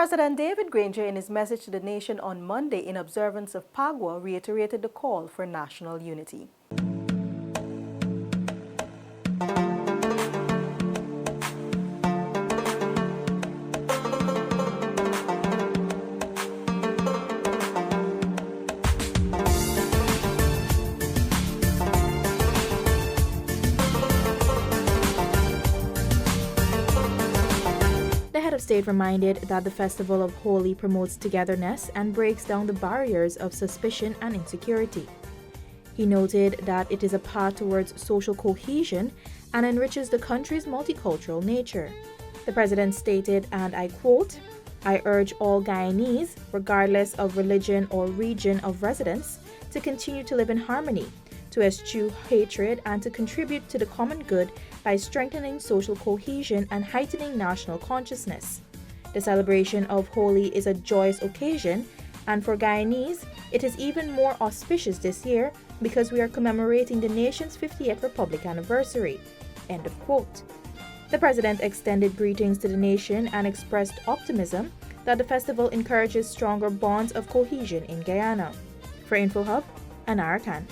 President David Granger, in his message to the nation on Monday in observance of Phagwah, reiterated the call for national unity. The head of state reminded that the Festival of Holi promotes togetherness and breaks down the barriers of suspicion and insecurity. He noted that it is a path towards social cohesion and enriches the country's multicultural nature. The president stated, and I quote, "I urge all Guyanese, regardless of religion or region of residence, to continue to live in harmony, to eschew hatred, and to contribute to the common good by strengthening social cohesion and heightening national consciousness. The celebration of Holi is a joyous occasion, and for Guyanese, it is even more auspicious this year because we are commemorating the nation's 50th Republic anniversary." End of quote. The president extended greetings to the nation and expressed optimism that the festival encourages stronger bonds of cohesion in Guyana. For InfoHub, Anara Khan.